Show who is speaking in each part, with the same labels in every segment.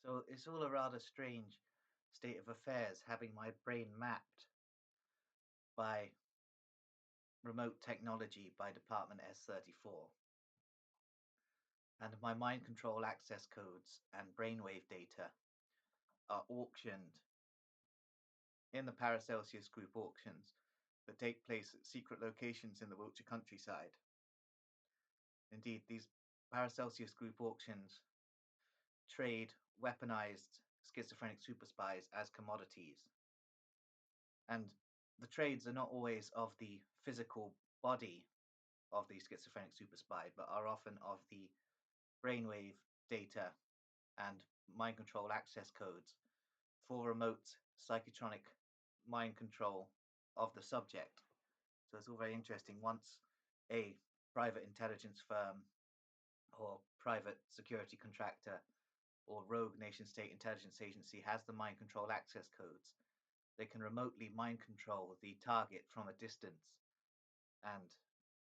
Speaker 1: So it's all a rather strange state of affairs having my brain mapped by remote technology by Department S-34, and my mind control access codes and brainwave data are auctioned in the Paracelsus Group auctions that take place at secret locations in the Wiltshire countryside. Indeed, these Paracelsus Group auctions trade weaponized schizophrenic super spies as commodities. And the trades are not always of the physical body of the schizophrenic super spy, but are often of the brainwave data and mind control access codes for remote psychotronic mind control of the subject. So it's all very interesting. Once a private intelligence firm or private security contractor or rogue nation state intelligence agency has the mind control access codes, they can remotely mind control the target from a distance and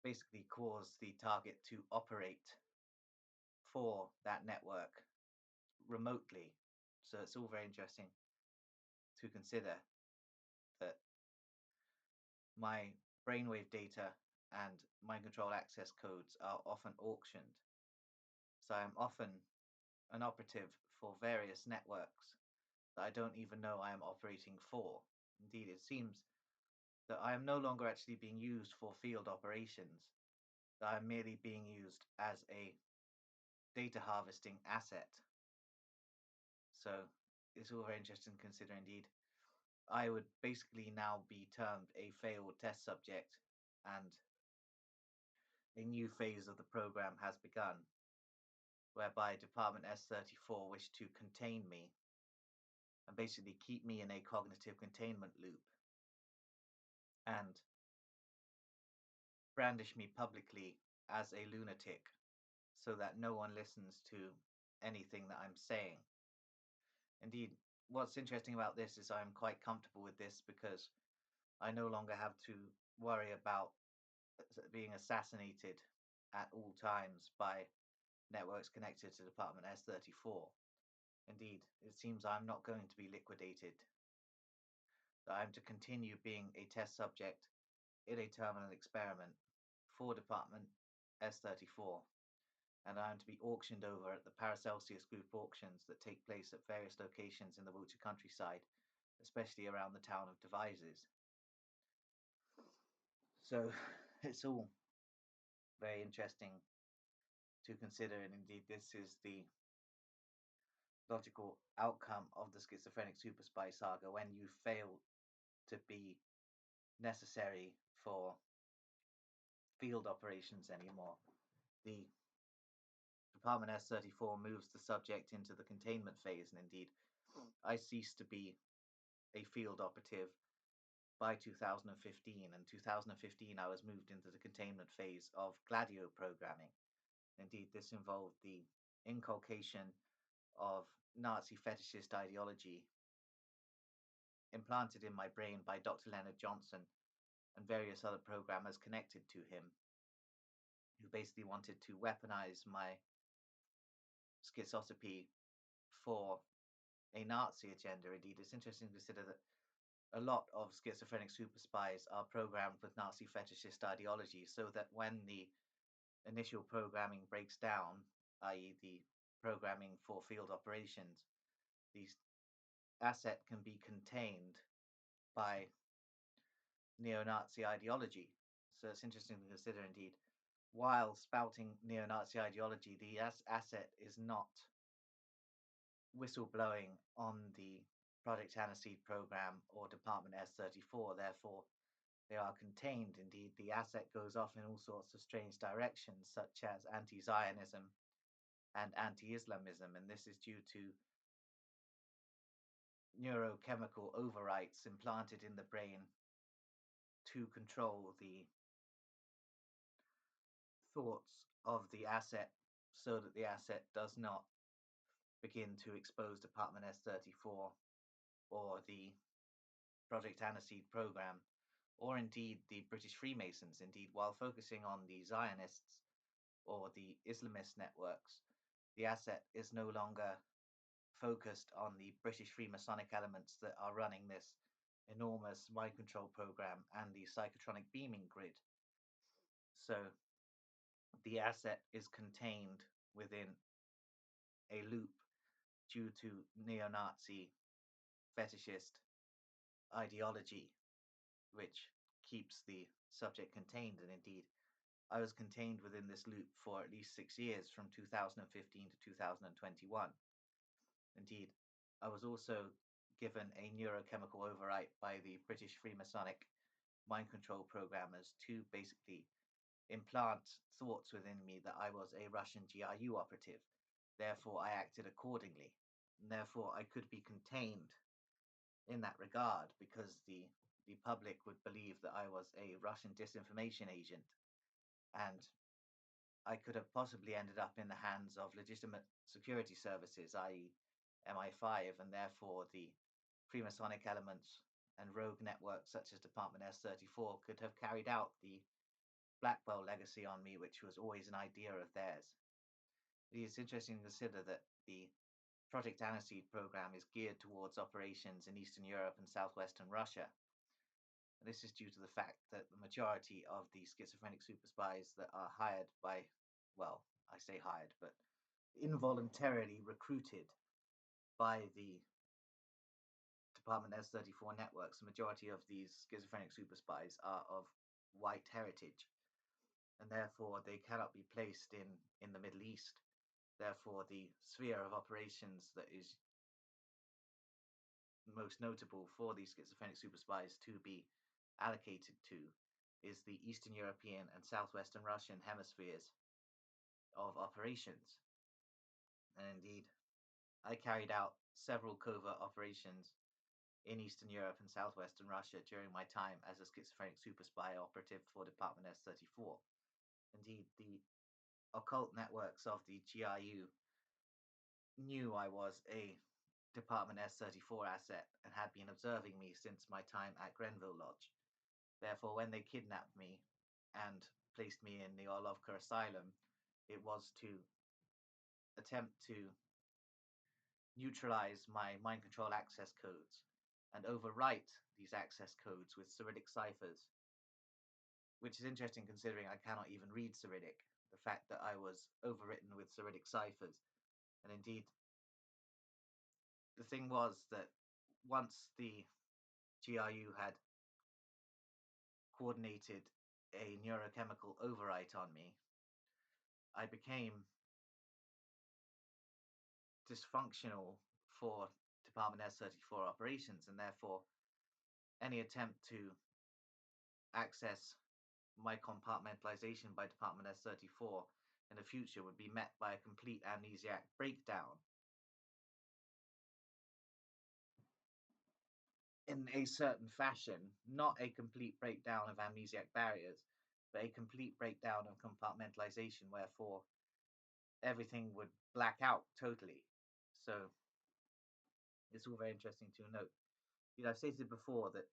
Speaker 1: basically cause the target to operate for that network remotely. So it's all very interesting to consider that my brainwave data and mind control access codes are often auctioned. So I'm often an operative for various networks that I don't even know I am operating for. Indeed, it seems that I am no longer actually being used for field operations, that I'm merely being used as a data harvesting asset. So it's all very interesting to consider indeed. I would basically now be termed a failed test subject, and a new phase of the program has begun, whereby Department S-34 wish to contain me and basically keep me in a cognitive containment loop and brandish me publicly as a lunatic so that no one listens to anything that I'm saying. Indeed, what's interesting about this is I'm quite comfortable with this because I no longer have to worry about being assassinated at all times by networks connected to Department S-34. Indeed, it seems I'm not going to be liquidated, that I'm to continue being a test subject in a terminal experiment for Department S-34, and I am to be auctioned over at the Paracelsus Group auctions that take place at various locations in the Wiltshire countryside, especially around the town of Devizes. So it's all very interesting to consider, and indeed this is the logical outcome of the schizophrenic super spy saga when you fail to be necessary for field operations anymore. The Department S-34 moves the subject into the containment phase, and indeed I ceased to be a field operative by 2015. In 2015 I was moved into the containment phase of Gladio programming. Indeed, this involved the inculcation of Nazi fetishist ideology implanted in my brain by Dr. Leonard Johnson and various other programmers connected to him, who basically wanted to weaponize my schizophrenia for a Nazi agenda. Indeed, it's interesting to consider that a lot of schizophrenic super spies are programmed with Nazi fetishist ideology, so that when the initial programming breaks down, i.e. the programming for field operations, the asset can be contained by neo-Nazi ideology. So it's interesting to consider indeed, while spouting neo-Nazi ideology, the asset is not whistleblowing on the Project Aniseed program or Department S-34. Therefore, they are contained. Indeed, the asset goes off in all sorts of strange directions, such as anti-Zionism and anti-Islamism, and this is due to neurochemical overwrites implanted in the brain to control the thoughts of the asset so that the asset does not begin to expose Department S-34 or the Project Aniseed program, or indeed the British Freemasons. Indeed, while focusing on the Zionists or the Islamist networks, the asset is no longer focused on the British Freemasonic elements that are running this enormous mind control program and the psychotronic beaming grid. So the asset is contained within a loop due to neo-Nazi fetishist ideology, which keeps the subject contained. And indeed, I was contained within this loop for at least 6 years, from 2015 to 2021. Indeed, I was also given a neurochemical override by the British Freemasonic mind control programmers to basically implant thoughts within me that I was a Russian GRU operative. Therefore, I acted accordingly. And therefore, I could be contained in that regard because the public would believe that I was a Russian disinformation agent, and I could have possibly ended up in the hands of legitimate security services, i.e., MI5, and therefore the Freemasonic elements and rogue networks such as Department S-34 could have carried out the Blackwell legacy on me, which was always an idea of theirs. It is interesting to consider that the Project Aniseed program is geared towards operations in Eastern Europe and southwestern Russia. And this is due to the fact that the majority of the schizophrenic super spies that are hired by, well, I say hired, but involuntarily recruited by the Department S-34 networks, the majority of these schizophrenic super spies are of white heritage, and therefore they cannot be placed in the Middle East. Therefore, the sphere of operations that is most notable for these schizophrenic super spies to be allocated to is the Eastern European and Southwestern Russian hemispheres of operations. And indeed, I carried out several covert operations in Eastern Europe and Southwestern Russia during my time as a schizophrenic super spy operative for Department S-34. Indeed, the occult networks of the GRU knew I was a Department S-34 asset and had been observing me since my time at Grenville Lodge. Therefore, when they kidnapped me and placed me in the Orlovka Asylum, it was to attempt to neutralize my mind control access codes and overwrite these access codes with Cyrillic ciphers, which is interesting considering I cannot even read Cyrillic. The fact that I was overwritten with Cyrillic ciphers. And indeed, the thing was that once the GRU had coordinated a neurochemical overwrite on me, I became dysfunctional for Department S-34 operations, and therefore any attempt to access my compartmentalization by Department S-34 in the future would be met by a complete amnesiac breakdown in a certain fashion, not a complete breakdown of amnesiac barriers, but a complete breakdown of compartmentalization, wherefore everything would black out totally. So it's all very interesting to note. I've stated before that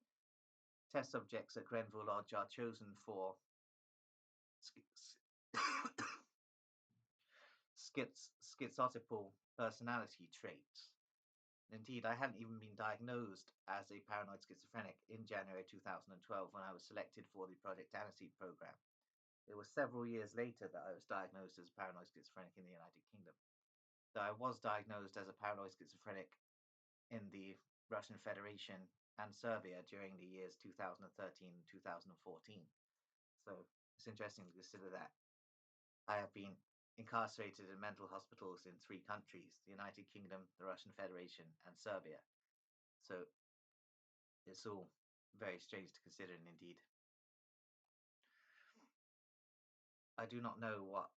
Speaker 1: test subjects at Grenville Lodge are chosen for schizotypal personality traits. Indeed, I hadn't even been diagnosed as a paranoid schizophrenic in January 2012 when I was selected for the Project Aniseed program. It was several years later that I was diagnosed as a paranoid schizophrenic in the United Kingdom. Though I was diagnosed as a paranoid schizophrenic in the Russian Federation and Serbia during the years 2013 and 2014. So it's interesting to consider that I have been incarcerated in mental hospitals in 3 countries: the United Kingdom, the Russian Federation, and Serbia. So it's all very strange to consider, and indeed, I do not know what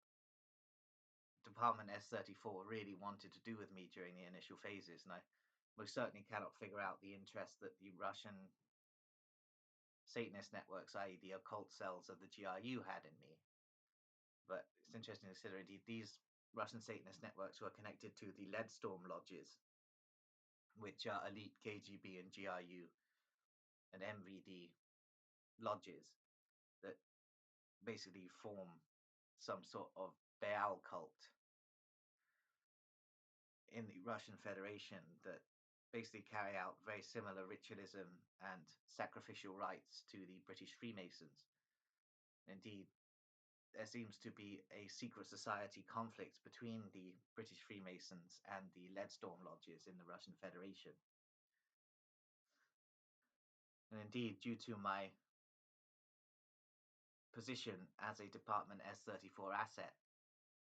Speaker 1: Department S-34 really wanted to do with me during the initial phases, and I most certainly cannot figure out the interest that the Russian Satanist networks, i.e. the occult cells of the GRU, had in me. But it's interesting to consider, indeed, these Russian Satanist networks were connected to the Leadstorm lodges, which are elite KGB and GRU and MVD lodges that basically form some sort of Baal cult in the Russian Federation that basically carry out very similar ritualism and sacrificial rites to the British Freemasons. Indeed, there seems to be a secret society conflict between the British Freemasons and the Leadstorm lodges in the Russian Federation. And indeed, due to my position as a Department S-34 asset,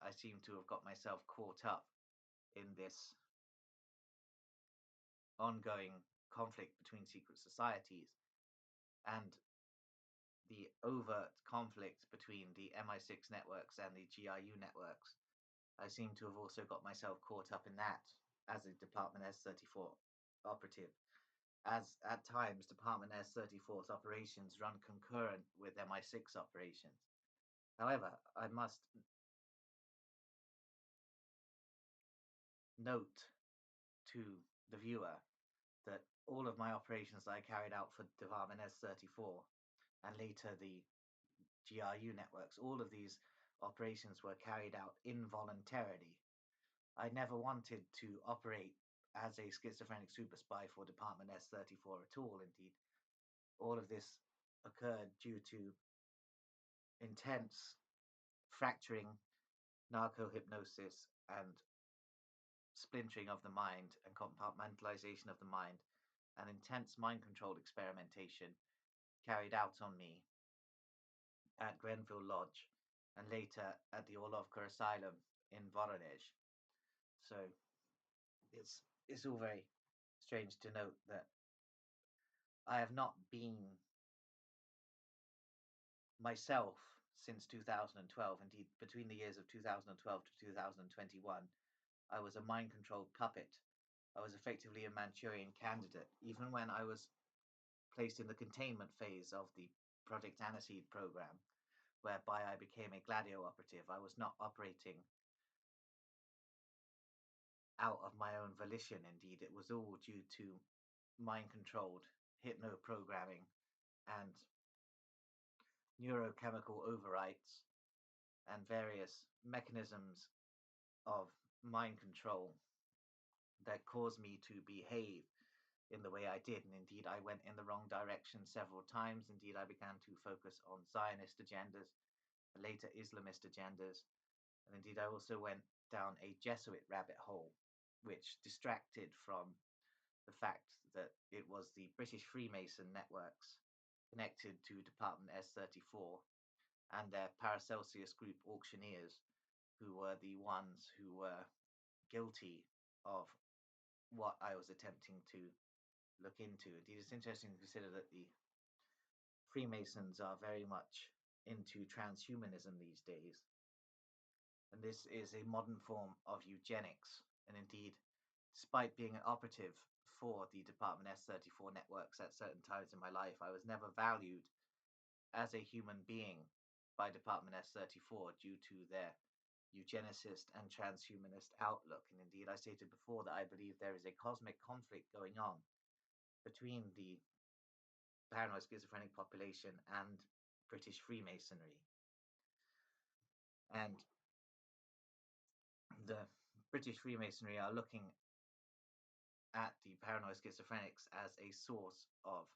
Speaker 1: I seem to have got myself caught up in this ongoing conflict between secret societies and the overt conflict between the MI6 networks and the GRU networks. I seem to have also got myself caught up in that as a Department S-34 operative, as at times Department S-34's operations run concurrent with MI6 operations. However, I must note to the viewer that all of my operations that I carried out for Department S-34 and later the GRU networks, all of these operations were carried out involuntarily. I never wanted to operate as a schizophrenic super spy for Department S-34 at all. Indeed, all of this occurred due to intense fracturing, narco-hypnosis, and splintering of the mind and compartmentalization of the mind, and intense mind-controlled experimentation carried out on me at Grenville Lodge and later at the Orlovka Asylum in Voronezh. So it's all very strange to note that I have not been myself since 2012. Indeed, between the years of 2012 to 2021, I was a mind-controlled puppet. I was effectively a Manchurian candidate. Even when I was placed in the containment phase of the Project Aniseed program, whereby I became a Gladio operative, I was not operating out of my own volition. Indeed, it was all due to mind-controlled hypno-programming and neurochemical overrides and various mechanisms of mind control that caused me to behave in the way I did. And indeed, I went in the wrong direction several times. Indeed, I began to focus on Zionist agendas, later Islamist agendas. And indeed, I also went down a Jesuit rabbit hole, which distracted from the fact that it was the British Freemason networks connected to Department S-34 and their Paracelsus Group auctioneers who were the ones who were guilty of what I was attempting to look into. Indeed, it's interesting to consider that the Freemasons are very much into transhumanism these days. And this is a modern form of eugenics. And indeed, despite being an operative for the Department S-34 networks at certain times in my life, I was never valued as a human being by Department S-34 due to their eugenicist and transhumanist outlook. And indeed, I stated before that I believe there is a cosmic conflict going on between the paranoid schizophrenic population and British Freemasonry. And the British Freemasonry are looking at the paranoid schizophrenics as a source of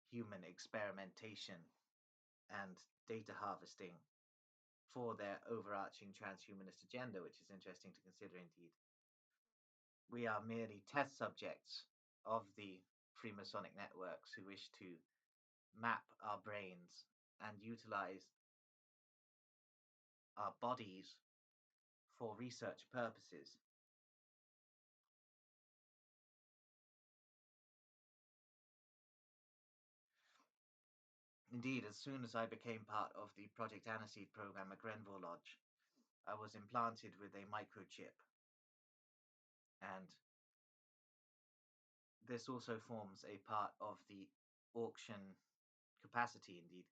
Speaker 1: human experimentation and data harvesting for their overarching transhumanist agenda, which is interesting to consider indeed. We are merely test subjects of the Freemasonic networks who wish to map our brains and utilize our bodies for research purposes. Indeed, as soon as I became part of the Project Aniseed program at Grenville Lodge, I was implanted with a microchip. And this also forms a part of the auction capacity. Indeed,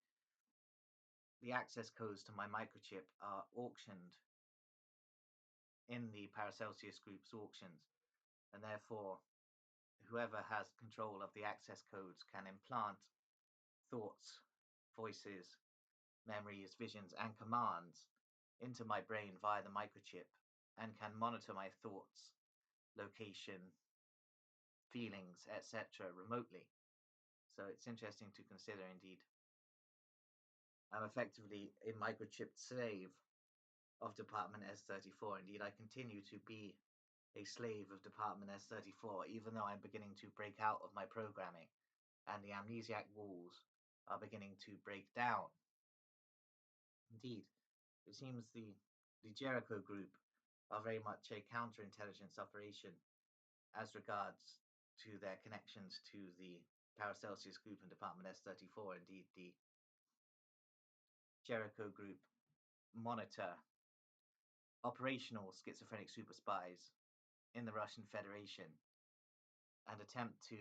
Speaker 1: the access codes to my microchip are auctioned in the Paracelsus Group's auctions, and therefore whoever has control of the access codes can implant thoughts, voices, memories, visions, and commands into my brain via the microchip and can monitor my thoughts location, feelings, etc. remotely. So it's interesting to consider indeed. I'm effectively a microchipped slave of Department S-34. Indeed, I continue to be a slave of Department S-34, even though I'm beginning to break out of my programming and the amnesiac walls are beginning to break down. Indeed, it seems the Jericho group are very much a counterintelligence operation as regards to their connections to the Paracelsus group and Department S-34. Indeed, the Jericho group monitor operational schizophrenic super spies in the Russian Federation and attempt to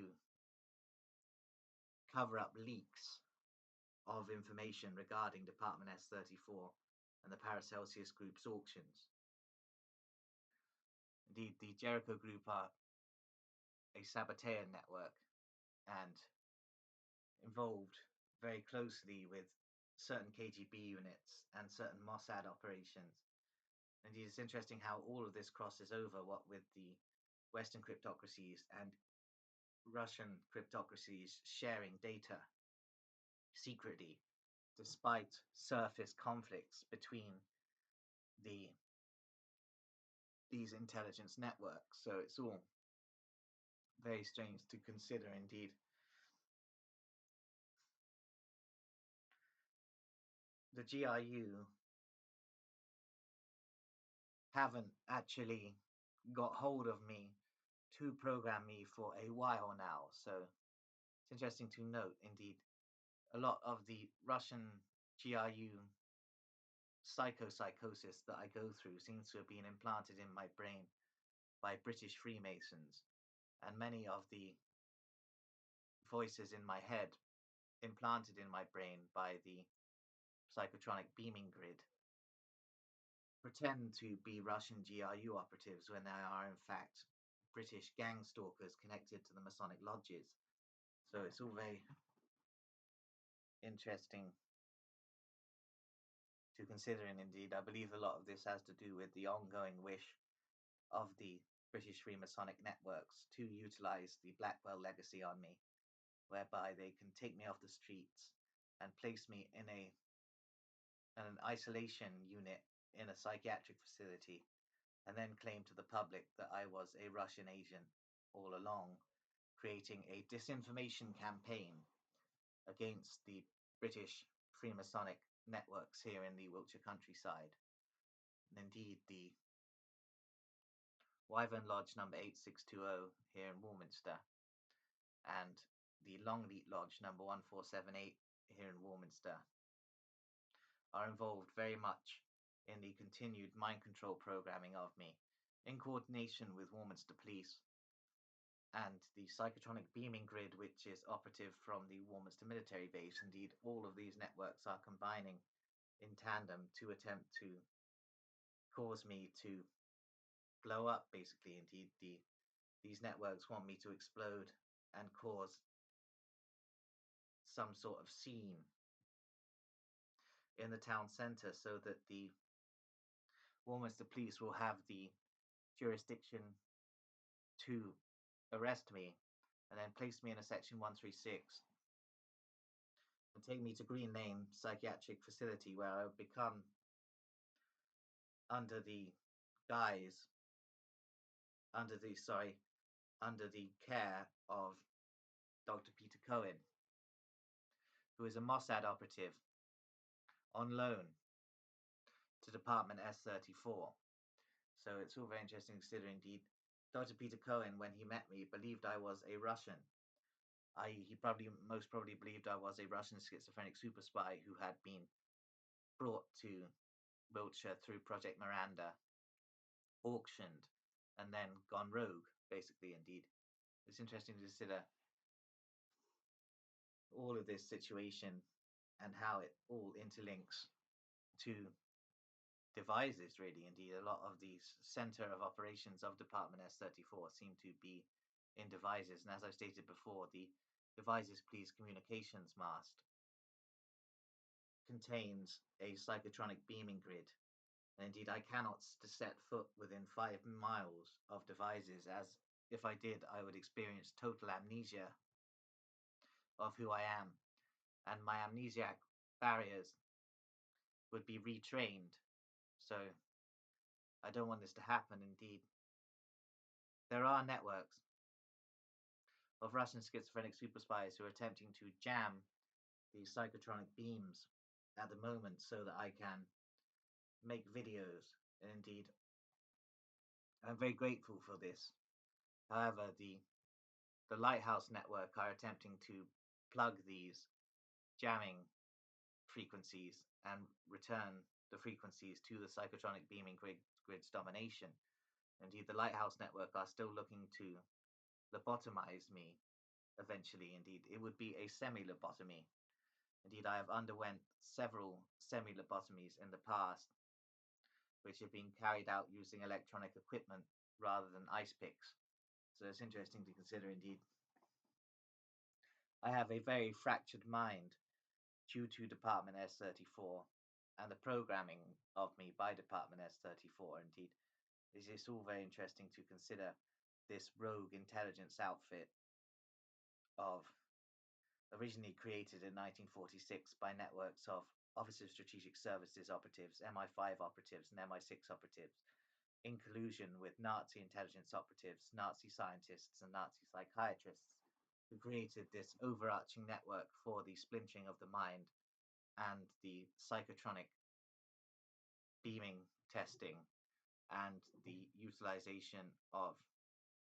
Speaker 1: cover up leaks of information regarding Department S-34 and the Paracelsus group's auctions. Indeed, the Jericho group are a Sabbatean network and involved very closely with certain KGB units and certain Mossad operations. Indeed, it's interesting how all of this crosses over what with the Western cryptocracies and Russian cryptocracies sharing data secretly, despite surface conflicts between these intelligence networks. So it's all very strange to consider indeed. The GRU haven't actually got hold of me to program me for a while now. So it's interesting to note, indeed, a lot of the Russian GRU psychosis that I go through seems to have been implanted in my brain by British Freemasons, and many of the voices in my head implanted in my brain by the psychotronic beaming grid pretend to be Russian GRU operatives when they are in fact British gang stalkers connected to the Masonic lodges. So it's all very interesting to consider, and indeed I believe a lot of this has to do with the ongoing wish of the British Freemasonic networks to utilize the Blackwell legacy on me, whereby they can take me off the streets and place me in an isolation unit in a psychiatric facility, and then claim to the public that I was a Russian agent all along, creating a disinformation campaign against the British Freemasonic networks here in the Wiltshire countryside. And indeed, the Wyvern Lodge number 8620 here in Warminster and the Longleat Lodge number 1478 here in Warminster are involved very much in the continued mind control programming of me, in coordination with Warminster Police and the Psychotronic beaming grid, which is operative from the Warminster military base. Indeed, all of these networks are combining in tandem to attempt to cause me to blow up, basically. Indeed, these networks want me to explode and cause some sort of scene in the town centre so that the Warminster Police will have the jurisdiction to arrest me and then place me in a section 136 and take me to Green Lane Psychiatric Facility, where I would become under the care of Dr. Peter Cohen, who is a Mossad operative on loan to Department S-34. So it's all very interesting to consider. Indeed, Dr. Peter Cohen, when he met me, believed I was a Russian. He most probably believed I was a Russian schizophrenic super spy who had been brought to Wiltshire through Project Miranda, auctioned, and then gone rogue, basically. Indeed, it's interesting to consider all of this situation and how it all interlinks to devices, really. Indeed, a lot of these center of operations of Department S-34 seem to be in devices, and as I stated before, the Devices Please Communications mast contains a psychotronic beaming grid And indeed, I cannot set foot within 5 miles of devices, as if I did, I would experience total amnesia of who I am, and my amnesiac barriers would be retrained. So I don't want this to happen. Indeed, there are networks of Russian schizophrenic super spies who are attempting to jam these psychotronic beams at the moment so that I can make videos. And indeed, I'm very grateful for this. However, the Lighthouse Network are attempting to plug these jamming frequencies and return the frequencies to the psychotronic beaming grid's domination. Indeed, the Lighthouse Network are still looking to lobotomize me eventually. Indeed, it would be a semi-lobotomy. Indeed, I have underwent several semi-lobotomies in the past, which have been carried out using electronic equipment rather than ice picks. So it's interesting to consider. Indeed, I have a very fractured mind due to Department S-34 and the programming of me by Department S-34. Indeed, it's all very interesting to consider this rogue intelligence outfit of originally created in 1946 by networks of Office of Strategic Services operatives, MI5 operatives, and MI6 operatives, in collusion with Nazi intelligence operatives, Nazi scientists, and Nazi psychiatrists, who created this overarching network for the splintering of the mind and the psychotronic beaming testing and the utilization of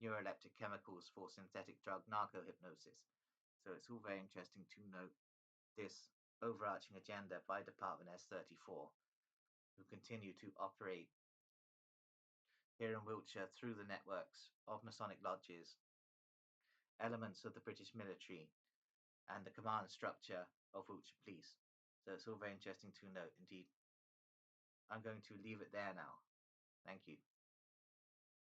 Speaker 1: neuroleptic chemicals for synthetic drug narcohypnosis. So it's all very interesting to note this overarching agenda by Department S-34, who continue to operate here in Wiltshire through the networks of Masonic lodges, elements of the British military, and the command structure of Wiltshire Police. So it's all very interesting to note. Indeed, I'm going to leave it there now. Thank you.